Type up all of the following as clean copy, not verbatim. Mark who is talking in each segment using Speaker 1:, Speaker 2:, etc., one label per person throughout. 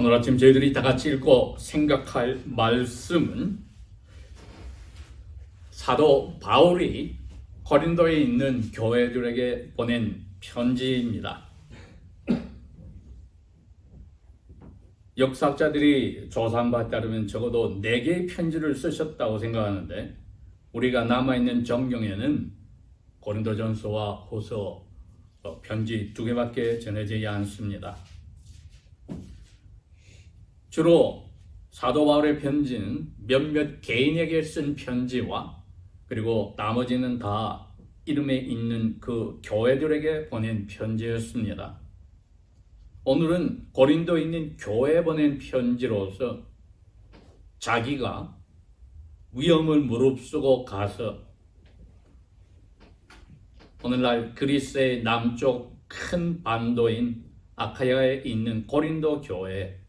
Speaker 1: 오늘 아침 저희들이 다 같이 읽고 생각할 말씀은 사도 바울이 고린도에 있는 교회들에게 보낸 편지입니다. 역사학자들이 조사한 바에 따르면 적어도 4개의 편지를 쓰셨다고 생각하는데, 우리가 남아있는 정경에는 고린도전서와 후서 편지 2개밖에 전해지지 않습니다. 주로 사도 바울의 편지는 몇몇 개인에게 쓴 편지와 그리고 나머지는 다 이름에 있는 그 교회들에게 보낸 편지였습니다. 오늘은 고린도에 있는 교회에 보낸 편지로서 자기가 위험을 무릅쓰고 가서 오늘날 그리스의 남쪽 큰 반도인 아카야에 있는 고린도 교회,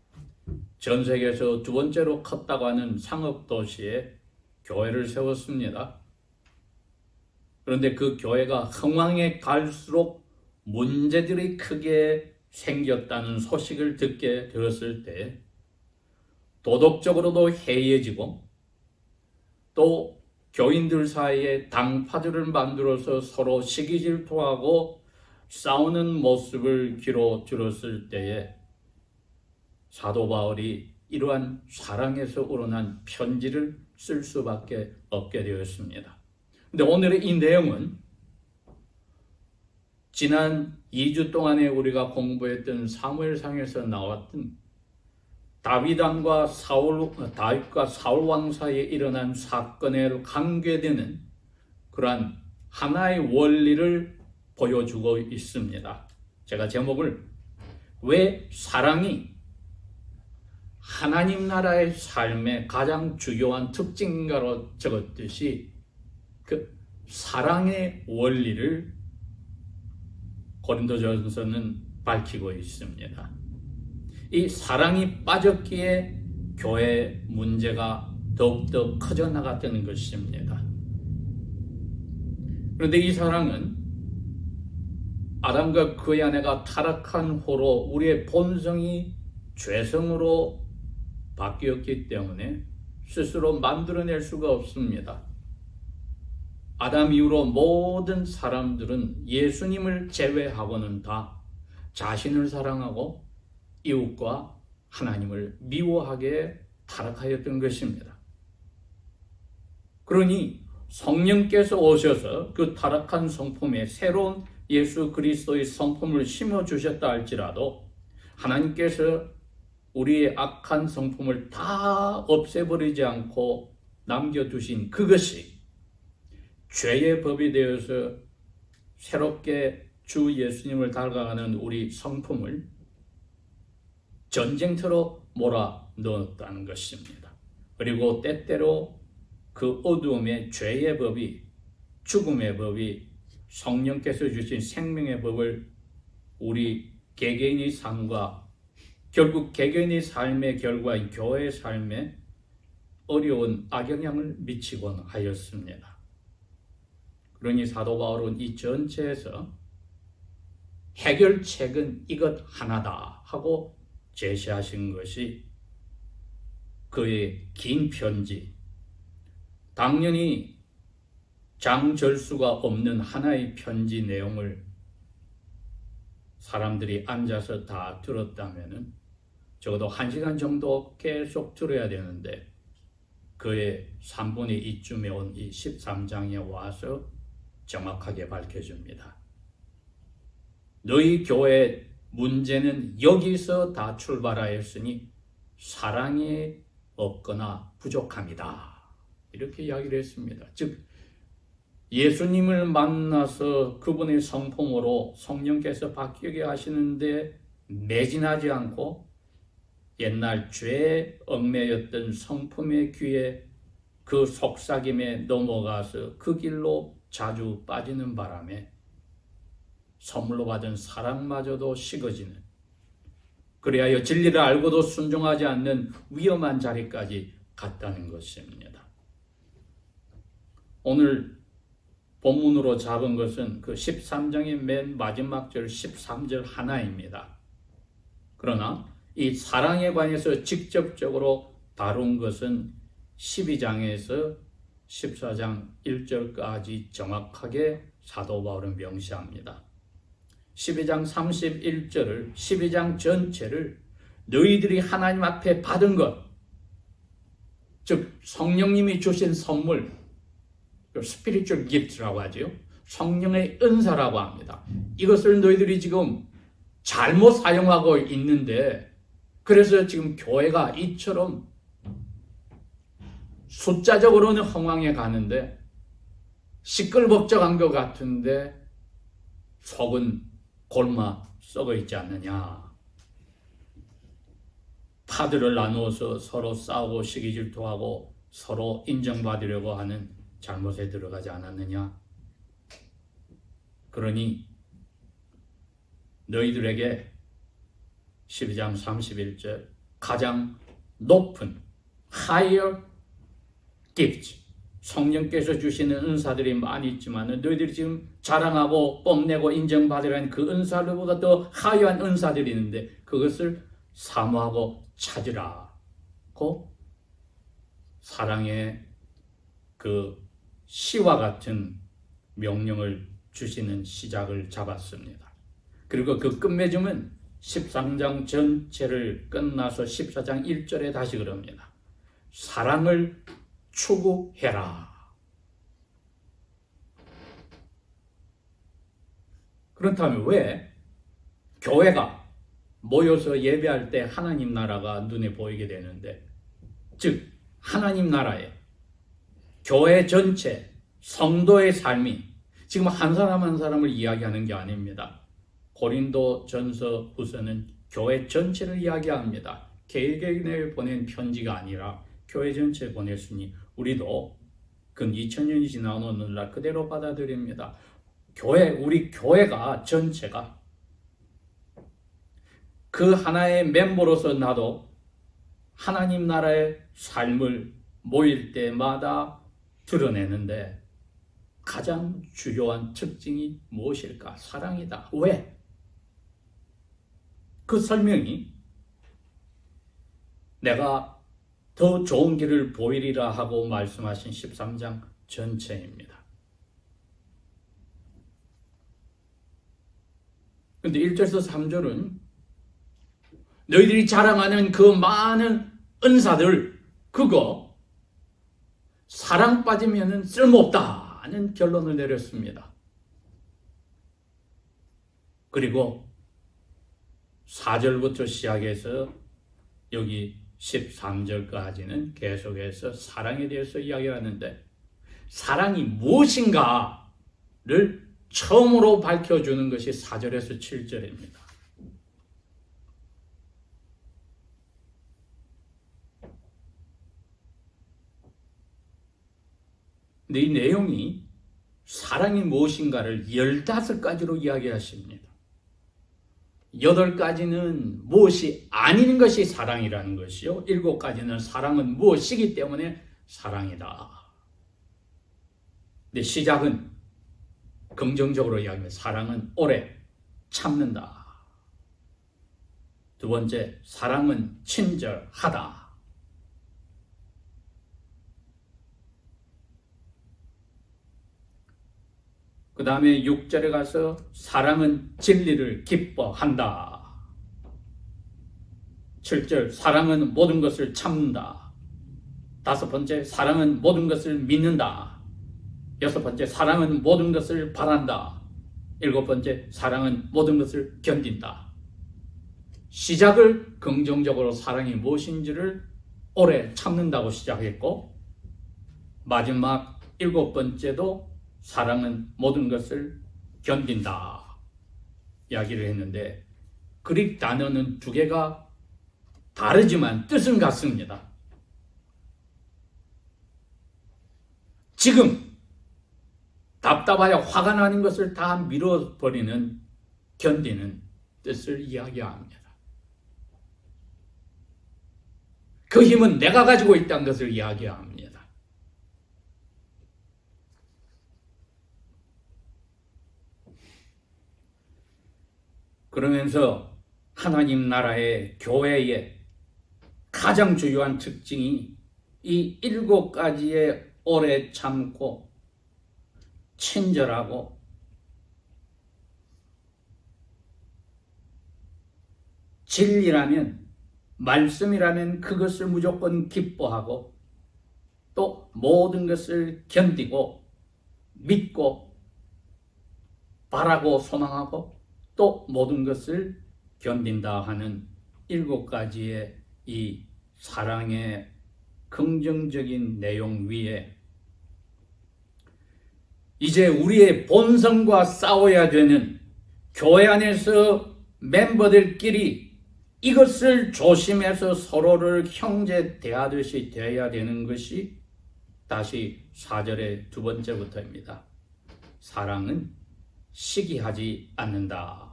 Speaker 1: 전 세계에서 2번째로 컸다고 하는 상업도시에 교회를 세웠습니다. 그런데 그 교회가 흥왕에 갈수록 문제들이 크게 생겼다는 소식을 듣게 되었을 때 도덕적으로도 해이해지고 또 교인들 사이에 당파들을 만들어서 서로 시기질투하고 싸우는 모습을 귀로 들었을 때에 사도 바울이 이러한 사랑에서 우러난 편지를 쓸 수밖에 없게 되었습니다. 근데 오늘의 이 내용은 지난 2주 동안에 우리가 공부했던 사무엘상에서 나왔던 다윗과 사울 왕 사이에 일어난 사건에 관계되는 그러한 하나의 원리를 보여주고 있습니다. 제가 제목을 왜 사랑이 하나님 나라의 삶의 가장 중요한 특징인가로 적었듯이 그 사랑의 원리를 고린도전서는 밝히고 있습니다. 이 사랑이 빠졌기에 교회 문제가 더욱더 커져 나갔다는 것입니다. 그런데 이 사랑은 아담과 그의 아내가 타락한 후로 우리의 본성이 죄성으로 바뀌었기 때문에 스스로 만들어낼 수가 없습니다. 아담 이후로 모든 사람들은 예수님을 제외하고는 다 자신을 사랑하고 이웃과 하나님을 미워하게 타락하였던 것입니다. 그러니 성령께서 오셔서 그 타락한 성품에 새로운 예수 그리스도의 성품을 심어주셨다 할지라도 하나님께서 우리의 악한 성품을 다 없애버리지 않고 남겨두신 그것이 죄의 법이 되어서 새롭게 주 예수님을 닮아가는 우리 성품을 전쟁터로 몰아넣었다는 것입니다. 그리고 때때로 그 어두움의 죄의 법이, 죽음의 법이 성령께서 주신 생명의 법을 우리 개개인의 삶과 결국 개개인의 삶의 결과인 교회의 삶에 어려운 악영향을 미치곤 하였습니다. 그러니 사도 바울은 이 전체에서 해결책은 이것 하나다 하고 제시하신 것이 그의 긴 편지, 당연히 장절수가 없는 하나의 편지 내용을 사람들이 앉아서 다 들었다면 적어도 1시간 정도 계속 들어야 되는데 그의 3분의 2쯤에 온 이 13장에 와서 정확하게 밝혀줍니다. 너희 교회 문제는 여기서 다 출발하였으니 사랑이 없거나 부족합니다. 이렇게 이야기를 했습니다. 즉 예수님을 만나서 그분의 성품으로 성령께서 바뀌게 하시는데 매진하지 않고 옛날 죄에 얽매였던 성품의 귀에 그 속삭임에 넘어가서 그 길로 자주 빠지는 바람에 선물로 받은 사랑마저도 식어지는, 그리하여 진리를 알고도 순종하지 않는 위험한 자리까지 갔다는 것입니다. 오늘 본문으로 잡은 것은 그 13장의 맨 마지막 절 13절 하나입니다. 그러나 이 사랑에 관해서 직접적으로 다룬 것은 12장에서 14장 1절까지 정확하게 사도 바울은 명시합니다. 12장 31절을 12장 전체를 너희들이 하나님 앞에 받은 것, 즉 성령님이 주신 선물, 스피리추얼 기프트라고 하죠. 성령의 은사라고 합니다. 이것을 너희들이 지금 잘못 사용하고 있는데, 그래서 지금 교회가 이처럼 숫자적으로는 흥왕해 가는데 시끌벅적한 것 같은데 속은 골마 썩어 있지 않느냐. 파들을 나누어서 서로 싸우고 시기질투하고 서로 인정받으려고 하는 잘못에 들어가지 않았느냐. 그러니 너희들에게 12장 31절 가장 높은 higher gift, 성령께서 주시는 은사들이 많이 있지만 너희들이 지금 자랑하고 뽐내고 인정받으라는 그 은사들보다 더 하이한 은사들이 있는데 그것을 사모하고 찾으라고 사랑의 그 시와 같은 명령을 주시는 시작을 잡았습니다. 그리고 그 끝맺음은 13장 전체를 끝나서 14장 1절에 다시 그럽니다. 사랑을 추구해라. 그렇다면 왜 교회가 모여서 예배할 때 하나님 나라가 눈에 보이게 되는데, 즉 하나님 나라에 교회 전체 성도의 삶이 지금 한 사람 한 사람을 이야기하는 게 아닙니다. 고린도 전서 후서는 교회 전체를 이야기합니다. 개개인에 보낸 편지가 아니라 교회 전체에 보냈으니 우리도 근 2000년이 지나온 오늘날 그대로 받아들입니다. 우리 교회가 전체가 그 하나의 멤버로서 나도 하나님 나라의 삶을 모일 때마다 드러내는데 가장 주요한 특징이 무엇일까? 사랑이다. 왜? 그 설명이 내가 더 좋은 길을 보이리라 하고 말씀하신 13장 전체입니다. 근데 1절에서 3절은 너희들이 자랑하는 그 많은 은사들, 그거 사랑 빠지면 쓸모없다는 결론을 내렸습니다. 그리고 4절부터 시작해서 여기 13절까지는 계속해서 사랑에 대해서 이야기를 하는데, 사랑이 무엇인가를 처음으로 밝혀주는 것이 4절에서 7절입니다. 근데 이 내용이 사랑이 무엇인가를 15가지로 이야기하십니다. 8가지는 무엇이 아닌 것이 사랑이라는 것이요, 7가지는 사랑은 무엇이기 때문에 사랑이다. 근데 시작은 긍정적으로 이야기합니다. 사랑은 오래 참는다. 두 번째, 사랑은 친절하다. 그 다음에 6절에 가서 사랑은 진리를 기뻐한다. 7절, 사랑은 모든 것을 참는다. 5번째, 사랑은 모든 것을 믿는다. 6번째, 사랑은 모든 것을 바란다. 7번째, 사랑은 모든 것을 견딘다. 시작을 긍정적으로 사랑이 무엇인지를 오래 참는다고 시작했고, 마지막 7번째도 사랑은 모든 것을 견딘다 이야기를 했는데, 그릭 단어는 2개가 다르지만 뜻은 같습니다. 지금 답답하여 화가 나는 것을 다 밀어버리는, 견디는 뜻을 이야기합니다. 그 힘은 내가 가지고 있다는 것을 이야기합니다. 그러면서 하나님 나라의 교회의 가장 중요한 특징이 이 7가지의 오래 참고 친절하고 진리라면, 말씀이라면 그것을 무조건 기뻐하고 또 모든 것을 견디고 믿고 바라고 소망하고 또 모든 것을 견딘다 하는 7가지의 이 사랑의 긍정적인 내용 위에 이제 우리의 본성과 싸워야 되는 교회 안에서 멤버들끼리 이것을 조심해서 서로를 형제 대하듯이 대해야 되는 것이 다시 4절의 2번째부터입니다. 사랑은 시기하지 않는다.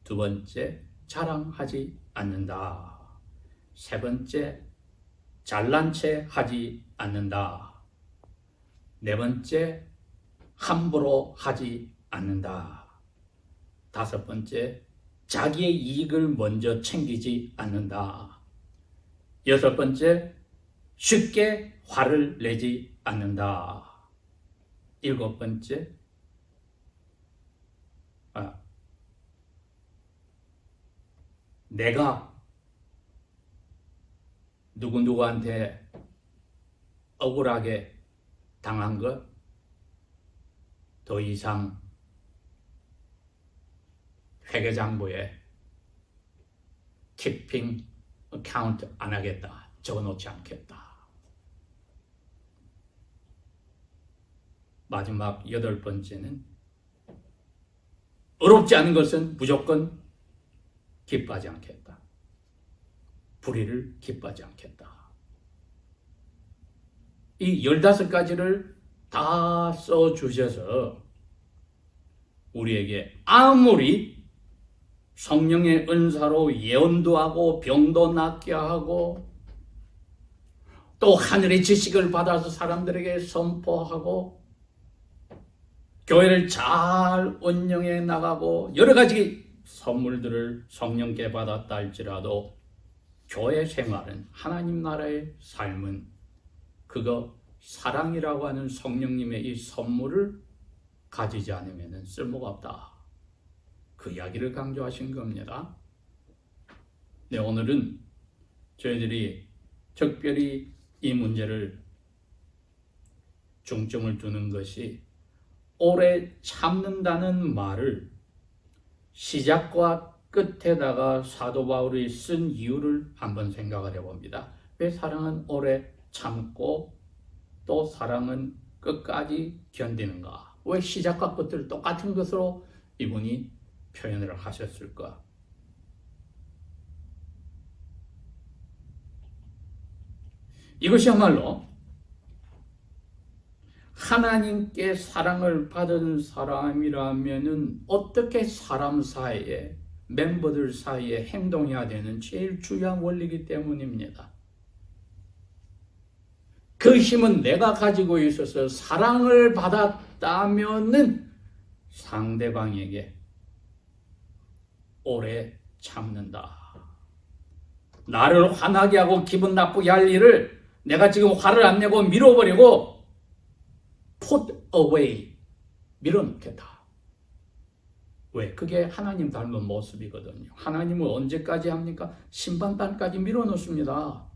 Speaker 1: 2번째, 자랑하지 않는다. 3번째, 잘난 체 하지 않는다. 4번째, 함부로 하지 않는다. 5번째, 자기의 이익을 먼저 챙기지 않는다. 6번째, 쉽게 화를 내지 않는다. 7번째, 내가 누구누구한테 억울하게 당한 것 더 이상 회계장부에 키핑 어카운트 안 하겠다. 적어놓지 않겠다. 마지막 8번째는 어렵지 않은 것은 무조건 기뻐하지 않겠다. 불의를 기뻐하지 않겠다. 이 15가지를 다 써주셔서 우리에게 아무리 성령의 은사로 예언도 하고 병도 낫게 하고 또 하늘의 지식을 받아서 사람들에게 선포하고 교회를 잘 운영해 나가고 여러 가지 선물들을 성령께 받았다 할지라도 교회 생활은, 하나님 나라의 삶은 그거 사랑이라고 하는 성령님의 이 선물을 가지지 않으면 쓸모가 없다. 그 이야기를 강조하신 겁니다. 네, 오늘은 저희들이 특별히 이 문제를 중점을 두는 것이 오래 참는다는 말을 시작과 끝에다가 사도 바울이 쓴 이유를 한번 생각을 해봅니다. 왜 사랑은 오래 참고 또 사랑은 끝까지 견디는가? 왜 시작과 끝을 똑같은 것으로 이분이 표현을 하셨을까? 이것이야말로 하나님께 사랑을 받은 사람이라면은 어떻게 사람 사이에, 멤버들 사이에 행동해야 되는 제일 중요한 원리이기 때문입니다. 그 힘은 내가 가지고 있어서 사랑을 받았다면은 상대방에게 오래 참는다. 나를 화나게 하고 기분 나쁘게 할 일을 내가 지금 화를 안 내고 밀어버리고 put away, 밀어놓겠다. 왜? 그게 하나님 닮은 모습이거든요. 하나님은 언제까지 합니까? 심판단까지 밀어놓습니다.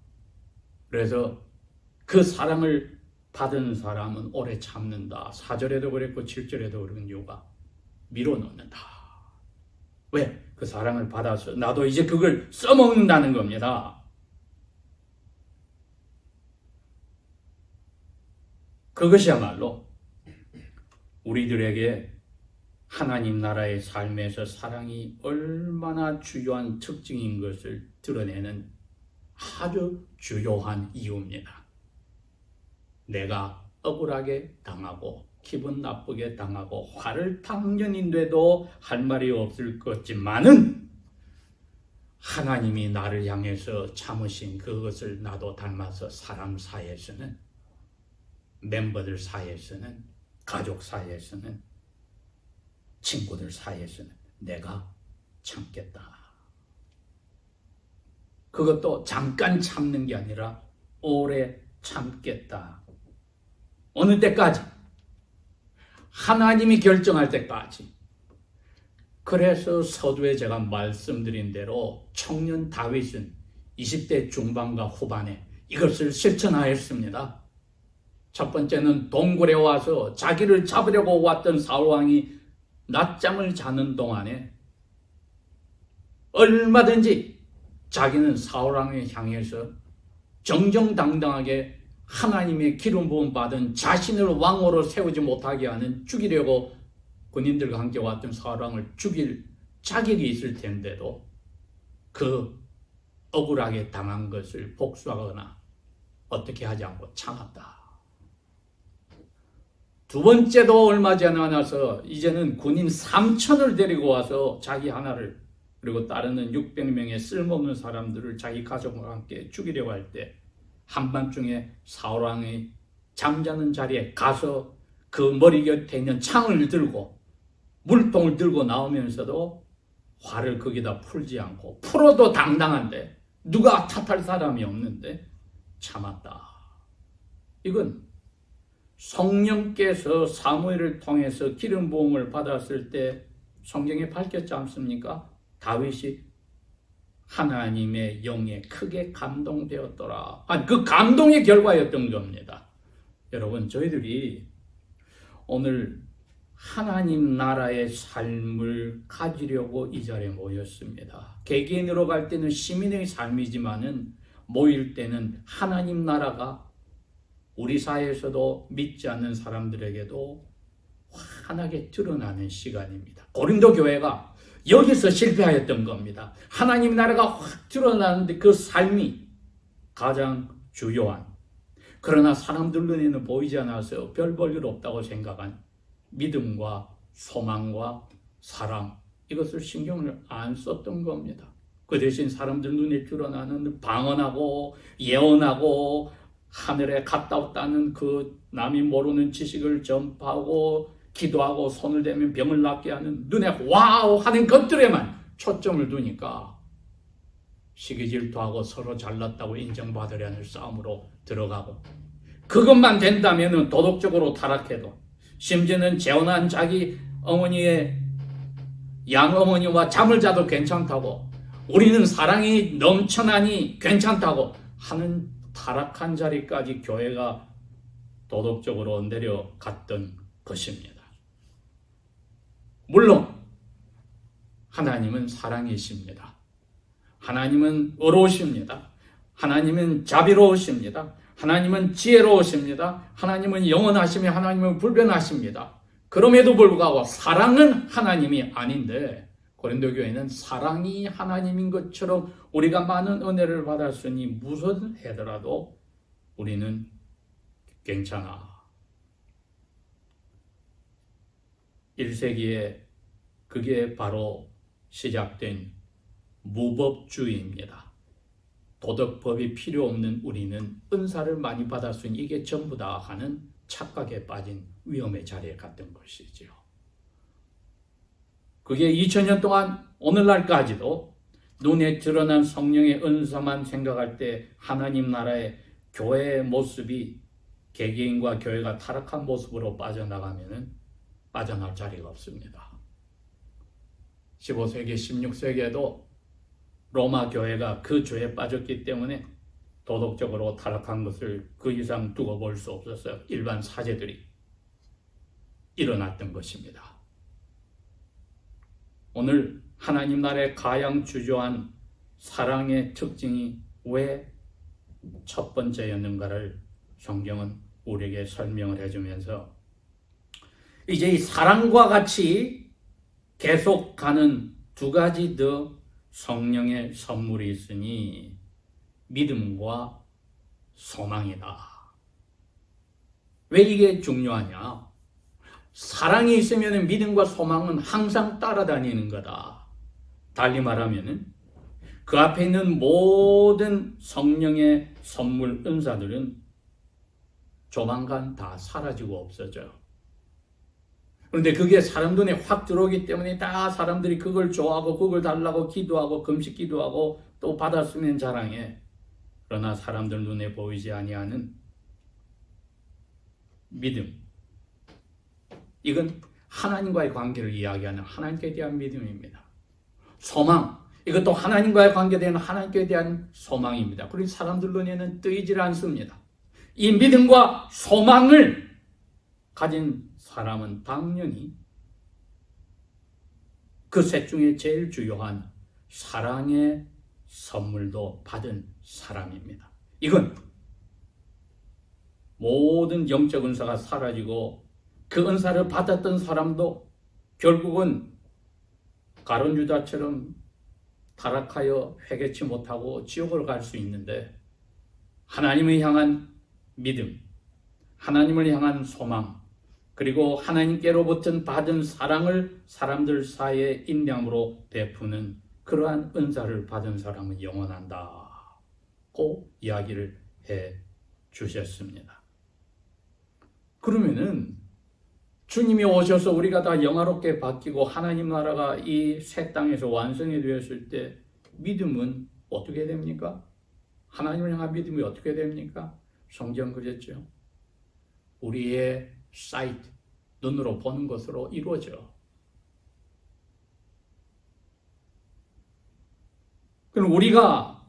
Speaker 1: 그래서 그 사랑을 받은 사람은 오래 참는다. 4절에도 그랬고 7절에도 그런 이유가 밀어넣는다. 왜? 그 사랑을 받아서 나도 이제 그걸 써먹는다는 겁니다. 그것이야말로 우리들에게 하나님 나라의 삶에서 사랑이 얼마나 중요한 특징인 것을 드러내는 아주 주요한 이유입니다. 내가 억울하게 당하고 기분 나쁘게 당하고 화를 당연히 내도 할 말이 없을 것지만은 하나님이 나를 향해서 참으신 그것을 나도 닮아서 사람 사이에서는, 멤버들 사이에서는, 가족 사이에서는, 친구들 사이에서는 내가 참겠다. 그것도 잠깐 참는 게 아니라 오래 참겠다. 어느 때까지? 하나님이 결정할 때까지. 그래서 서두에 제가 말씀드린 대로 청년 다윗은 20대 중반과 후반에 이것을 실천하였습니다. 첫 번째는 동굴에 와서 자기를 잡으려고 왔던 사울왕이 낮잠을 자는 동안에 얼마든지 자기는 사울왕을 향해서 정정당당하게 하나님의 기름 부음 받은 자신을 왕으로 세우지 못하게 하는, 죽이려고 군인들과 함께 왔던 사울왕을 죽일 자격이 있을 텐데도 그 억울하게 당한 것을 복수하거나 어떻게 하지 않고 참았다. 두 번째도 얼마 지나 나서 이제는 군인 3,000을 데리고 와서 자기 하나를, 그리고 따르는 600명의 쓸모없는 사람들을 자기 가족과 함께 죽이려고 할 때 한밤중에 사울왕이 잠자는 자리에 가서 그 머리 곁에 있는 창을 들고 물통을 들고 나오면서도 화를 거기다 풀지 않고, 풀어도 당당한데 누가 탓할 사람이 없는데 참았다. 이건 성령께서 사무엘을 통해서 기름 부음을 받았을 때 성경에 밝혔지 않습니까? 다윗이 하나님의 영에 크게 감동되었더라. 그 감동의 결과였던 겁니다. 여러분, 저희들이 오늘 하나님 나라의 삶을 가지려고 이 자리에 모였습니다. 개개인으로 갈 때는 시민의 삶이지만은 모일 때는 하나님 나라가 우리 사회에서도 믿지 않는 사람들에게도 환하게 드러나는 시간입니다. 고린도 교회가 여기서 실패하였던 겁니다. 하나님 나라가 확 드러나는데 그 삶이 가장 주요한, 그러나 사람들 눈에는 보이지 않아서 별 볼 일 없다고 생각한 믿음과 소망과 사랑, 이것을 신경을 안 썼던 겁니다. 그 대신 사람들 눈에 드러나는 방언하고 예언하고 하늘에 갔다 왔다는 그 남이 모르는 지식을 전파하고 기도하고 손을 대면 병을 낫게 하는, 눈에 와우 하는 것들에만 초점을 두니까 시기질투하고 서로 잘났다고 인정받으려는 싸움으로 들어가고, 그것만 된다면 도덕적으로 타락해도, 심지어는 재혼한 자기 어머니의 양어머니와 잠을 자도 괜찮다고, 우리는 사랑이 넘쳐나니 괜찮다고 하는 타락한 자리까지 교회가 도덕적으로 내려갔던 것입니다. 물론 하나님은 사랑이십니다. 하나님은 의로우십니다. 하나님은 자비로우십니다. 하나님은 지혜로우십니다. 하나님은 영원하시며 하나님은 불변하십니다. 그럼에도 불구하고 사랑은 하나님이 아닌데, 고린도 교회는 사랑이 하나님인 것처럼 우리가 많은 은혜를 받았으니 무슨 해더라도 우리는 괜찮아. 1세기에 그게 바로 시작된 무법주의입니다. 도덕법이 필요 없는 우리는 은사를 많이 받았으니 이게 전부다 하는 착각에 빠진 위험의 자리에 갔던 것이죠. 그게 2000년 동안 오늘날까지도 눈에 드러난 성령의 은사만 생각할 때 하나님 나라의 교회의 모습이 개개인과 교회가 타락한 모습으로 빠져나가면은 빠져나갈 자리가 없습니다. 15세기, 16세기에도 로마 교회가 그 죄에 빠졌기 때문에 도덕적으로 타락한 것을 그 이상 두고 볼 수 없었어요. 일반 사제들이 일어났던 것입니다. 오늘 하나님 나라의 가장 주요한 사랑의 특징이 왜 첫 번째였는가를 성경은 우리에게 설명을 해주면서, 이제 이 사랑과 같이 계속 가는 두 가지 더 성령의 선물이 있으니 믿음과 소망이다. 왜 이게 중요하냐? 사랑이 있으면 믿음과 소망은 항상 따라다니는 거다. 달리 말하면 그 앞에 있는 모든 성령의 선물, 은사들은 조만간 다 사라지고 없어져요. 그런데 그게 사람 눈에 확 들어오기 때문에 다 사람들이 그걸 좋아하고 그걸 달라고 기도하고 금식 기도하고 또 받았으면 자랑해. 그러나 사람들 눈에 보이지 아니하는 믿음, 이건 하나님과의 관계를 이야기하는 하나님께 대한 믿음입니다. 소망, 이것도 하나님과의 관계되는 하나님께 대한 소망입니다. 그리고 사람들 눈에는 뜨이질 않습니다. 이 믿음과 소망을 가진 사람은 당연히 그 셋 중에 제일 주요한 사랑의 선물도 받은 사람입니다. 이건 모든 영적 은사가 사라지고 그 은사를 받았던 사람도 결국은 가룟 유다처럼 타락하여 회개치 못하고 지옥을 갈 수 있는데, 하나님을 향한 믿음, 하나님을 향한 소망, 그리고 하나님께로부터 받은 사랑을 사람들 사이에 인량으로 베푸는 그러한 은사를 받은 사람은 영원한다고 이야기를 해 주셨습니다. 그러면은 주님이 오셔서 우리가 다 영화롭게 바뀌고 하나님 나라가 이 새 땅에서 완성이 되었을 때 믿음은 어떻게 됩니까? 하나님을 향한 믿음이 어떻게 됩니까? 성경 그랬죠. 우리의 사이트, 눈으로 보는 것으로 이루어져. 그럼 우리가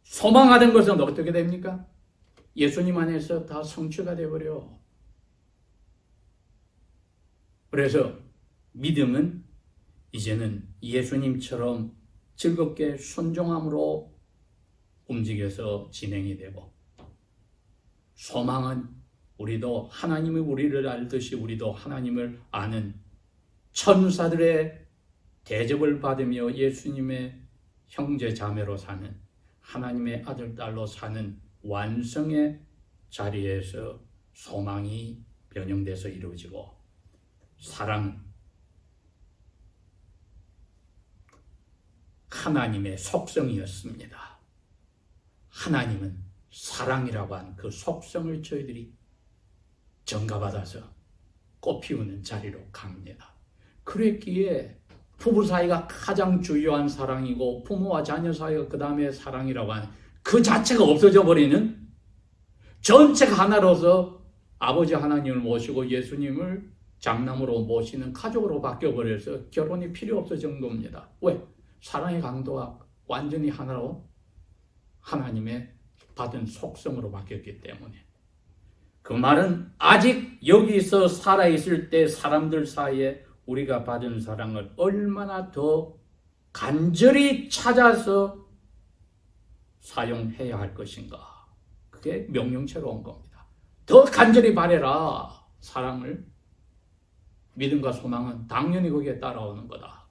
Speaker 1: 소망하던 것은 어떻게 됩니까? 예수님 안에서 다 성취가 되어버려. 그래서 믿음은 이제는 예수님처럼 즐겁게 순종함으로 움직여서 진행이 되고, 소망은 우리도 하나님이 우리를 알듯이 우리도 하나님을 아는 천사들의 대접을 받으며 예수님의 형제 자매로 사는, 하나님의 아들 딸로 사는 완성의 자리에서 소망이 변형돼서 이루어지고, 사랑은 하나님의 속성이었습니다. 하나님은 사랑이라고 하는 그 속성을 저희들이 전가받아서 꽃피우는 자리로 갑니다. 그랬기에 부부 사이가 가장 중요한 사랑이고 부모와 자녀 사이가 그 다음에 사랑이라고 하는 그 자체가 없어져 버리는, 전체가 하나로서 아버지 하나님을 모시고 예수님을 장남으로 모시는 가족으로 바뀌어버려서 결혼이 필요 없을 정도입니다. 왜? 사랑의 강도가 완전히 하나로 하나님의 받은 속성으로 바뀌었기 때문에. 그 말은 아직 여기서 살아있을 때 사람들 사이에 우리가 받은 사랑을 얼마나 더 간절히 찾아서 사용해야 할 것인가. 그게 명령체로 온 겁니다. 더 간절히 바래라. 사랑을. 믿음과 소망은 당연히 거기에 따라오는 거다.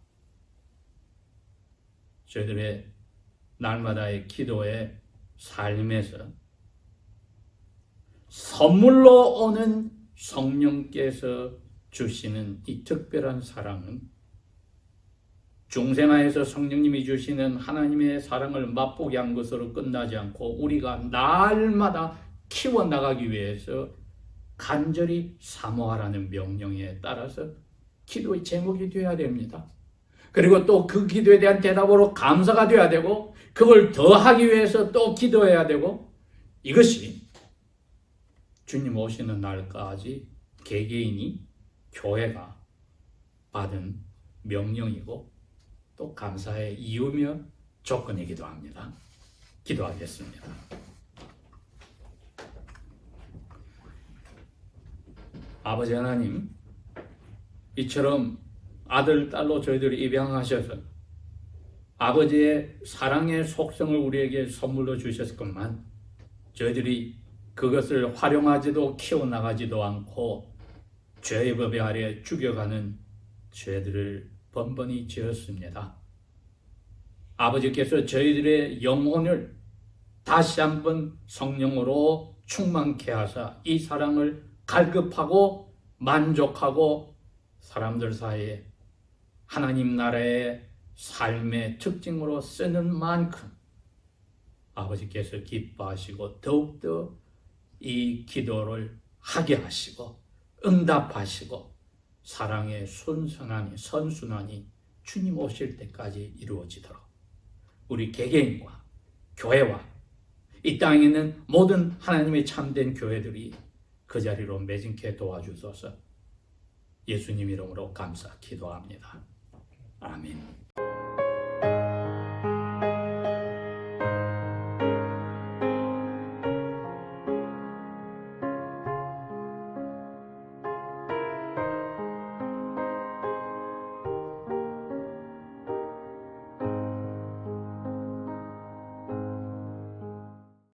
Speaker 1: 저희들의 날마다의 기도의 삶에서 선물로 오는 성령께서 주시는 이 특별한 사랑은 중생아에서 성령님이 주시는 하나님의 사랑을 맛보게 한 것으로 끝나지 않고 우리가 날마다 키워나가기 위해서 간절히 사모하라는 명령에 따라서 기도의 제목이 되어야 됩니다. 그리고 또 그 기도에 대한 대답으로 감사가 되어야 되고, 그걸 더하기 위해서 또 기도해야 되고, 이것이 주님 오시는 날까지 개개인이, 교회가 받은 명령이고 또 감사의 이유며 조건이기도 합니다. 기도하겠습니다. 아버지 하나님, 이처럼 아들, 딸로 저희들을 입양하셔서 아버지의 사랑의 속성을 우리에게 선물로 주셨건만 저희들이 그것을 활용하지도 키워나가지도 않고 죄의 법에 아래 죽여가는 죄들을 번번이 지었습니다. 아버지께서 저희들의 영혼을 다시 한번 성령으로 충만케 하사 이 사랑을 갈급하고 만족하고 사람들 사이에 하나님 나라의 삶의 특징으로 쓰는 만큼 아버지께서 기뻐하시고 더욱더 이 기도를 하게 하시고 응답하시고 사랑의 선순환이 주님 오실 때까지 이루어지도록 우리 개개인과 교회와 이 땅에 있는 모든 하나님의 참된 교회들이 그 자리로 매진케 도와주소서. 예수님 이름으로 감사 기도합니다. 아멘.